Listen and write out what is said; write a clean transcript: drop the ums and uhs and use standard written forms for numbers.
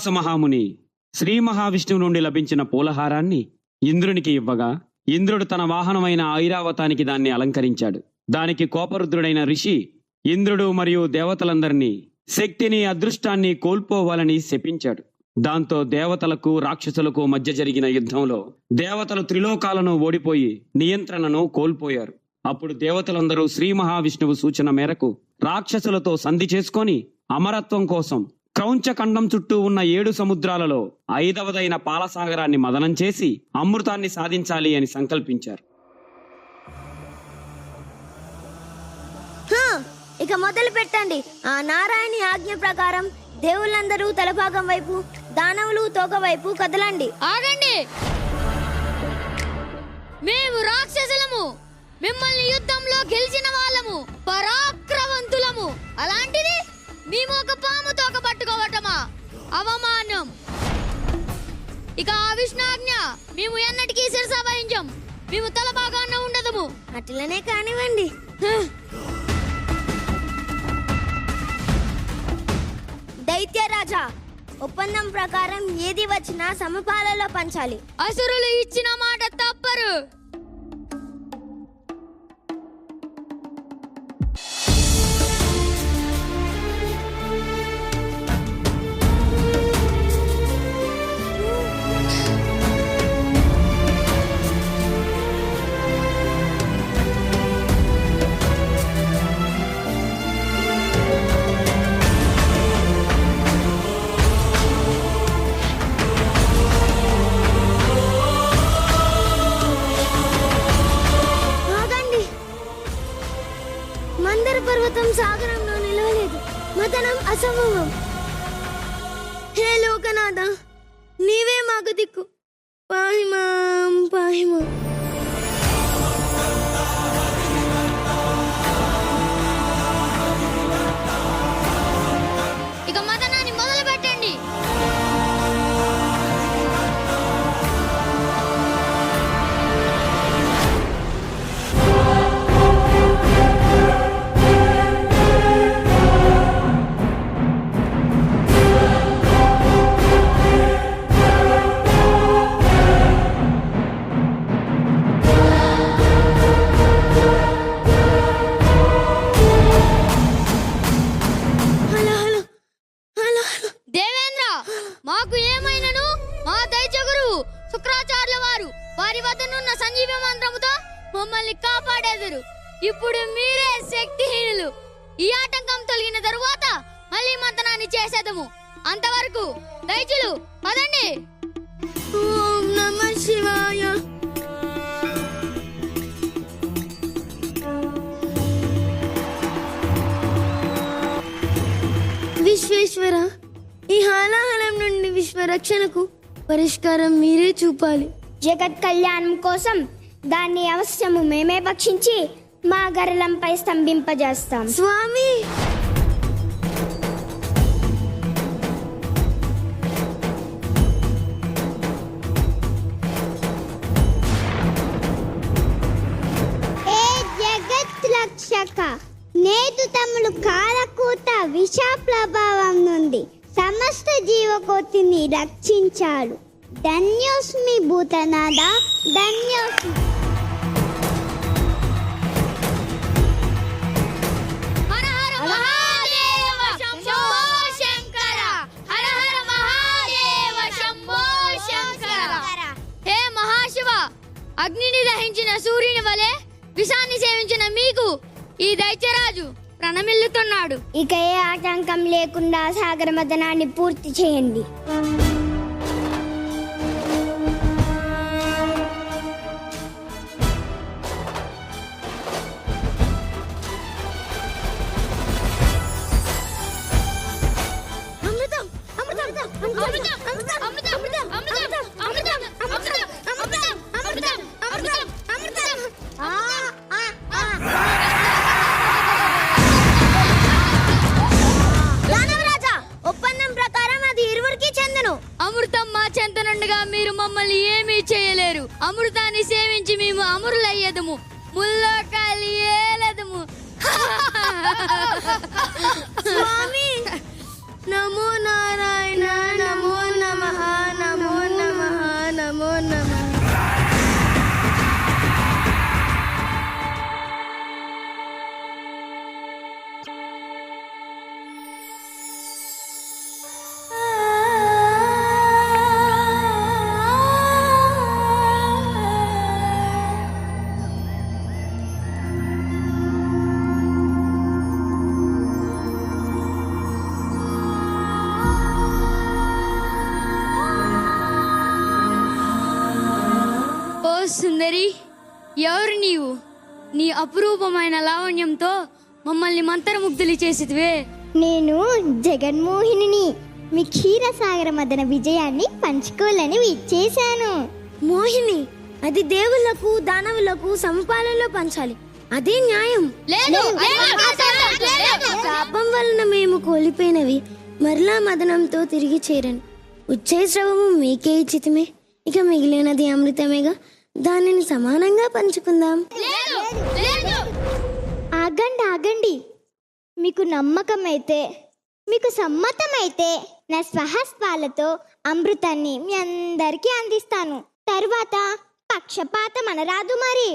దుర్వాస మహాముని శ్రీ మహావిష్ణువు నుండి లభించిన పూలహారాన్ని ఇంద్రునికి ఇవ్వగా ఇంద్రుడు తన వాహనమైన ఐరావతానికి దాన్ని అలంకరించాడు. దానికి కోపరుద్రుడైన ఋషి ఇంద్రుడు మరియు దేవతలందరినీ శక్తిని అదృష్టాన్ని కోల్పోవాలని శపించాడు. దాంతో దేవతలకు రాక్షసులకు మధ్య జరిగిన యుద్ధంలో దేవతలు త్రిలోకాలను ఓడిపోయి నియంత్రణను కోల్పోయారు. అప్పుడు దేవతలందరూ శ్రీ మహావిష్ణువు సూచన మేరకు రాక్షసులతో సంధి చేసుకొని అమరత్వం కోసం క్రౌంచఖండం చుట్టూ ఉన్న 7 సముద్రాలలో 5వదైన పాలసాగరాన్ని మదనం చేసి అమృతాన్ని సాధించాలి అని సంకల్పించారు. ఇక మొదలు పెట్టండి. ఆ నారాయణి ఆజ్ఞ ప్రకారం దేవుళ్ళందరూ తలభాగం వైపు, దానవులు తోక వైపు కదలండి. ఆగండి, మేము రాక్షసులము, మిమ్మల్ని యుద్ధంలో గెలిచిన వాళ్ళము, పరాక్రమవంతులము. అలాంటిది మేము ఒక పాము తోక పట్టుకోవటమా? అవమానం. ఇక ఆ విష్ణాజ్ఞ మేము ఎన్నటికీ శిరస వహించం. మేము తల భాగాన ఉండదము. అట్లనే కానివ్వండి. దైత్యరాజా, ఒప్పందం ప్రకారం ఏది వచ్చినా సమపాలలో పంచాలి. అసురులు ఇచ్చిన మాట తప్పరు. పర్వతం సాగరంలో నిలవలేదు. మదనం అసంభవం. హే లోకనాథ, నీవే మాకు దిక్కు. పాహిమాం పాహిమాం. ఇక మదనాన్ని మొదలు పెట్టండి. మాకు ఏమైనను మా దైత్య గురువు శుక్రాచార్యుల వారు వారి వద్దనున్న సంజీవ మంత్రముతో మమ్మల్ని కాపాడేదురు. ఇప్పుడు మీరే శక్తిహీనులు. ఈ ఆటంకం తొలగిన తరువాత మళ్ళీ మంత్రాన్ని చేసేదము. అంతవరకు దైత్యులు పదండి. ఓం నమః శివాయ. విశ్వేశ్వర, ఈ హాలాహలం నుండి విశ్వరక్షణకు పరిష్కారం మీరే చూపాలి. జగత్ కళ్యాణం కోసం దాన్ని అవశ్యము మేమే భక్షించి మా గరలంపై స్తంభింపజేస్తాం. స్వామి, ఏ జగత్ రక్షక, నేదు తమ్ముడు కాలకూట విష ప్రభావం నుండి సమస్త జీవకోటిని రక్షించాడు. ధన్యోస్మి భూతనాథ, ధన్యోస్మి. హర హర మహాదేవ శంభో శంకర. హర హర మహాదేవ శంభో శంకర. హే మహాశివ, అగ్నిని దహించిన సూర్యుని వలె విషాన్ని సేవించిన మీకు ఈ దైత్యరాజు ప్రణమిల్లుతున్నాడు. ఇక ఏ ఆటంకం లేకుండా సాగర మదనాన్ని పూర్తి చేయండి. అమృతం అమృతం అమృతం అమృతం అమృతం అమృతం అమృతం అమృతం అమృతం అమృతం అమృతం అమృతం అమృతం. దానవరాజా, ఒప్పందం ప్రకారం అది ఇరువురికి చెందును. అమృతం మా చెంతనుండగా మీరు మమ్మల్ని ఏమీ చేయలేరు. అమృతాన్ని సేవించి మేము అమరులయ్యేదము, ముల్లోకాలు ఏలదము. స్వామి, నమో నారాయణ, నమో సుందరి, ఎవరు నీవు? నీ అపురూపమైన లావణ్యంతో మమ్మల్ని మంత్రముగ్ధులు చేసిదివే. నేను జగన్మోహిని, మీ క్షీరసాగర మదన విజయాన్ని పంచుకోవాలని విచ్చేశాను. మోహిని, అది దేవుళ్లకు దానవులకు సమపాలలో పంచాలి, అదే న్యాయం. లేదు, శాపం వలన మేము కోల్పోయినవి మరలా మదనంతో తిరిగి చేరను. ఉచ్చైశ్రవము మీకే ఇచ్చితమే, ఇక మిగిలినది అమృతమేగా, దానిని సమానంగా పంచుకుందాం. ఆగండి, మీకు నమ్మకమైతే, మీకు సమ్మతమైతే నా స్వహస్తాలతో అమృతాన్ని మీ అందరికీ అందిస్తాను. తర్వాత పక్షపాతం అనరాదు మరి.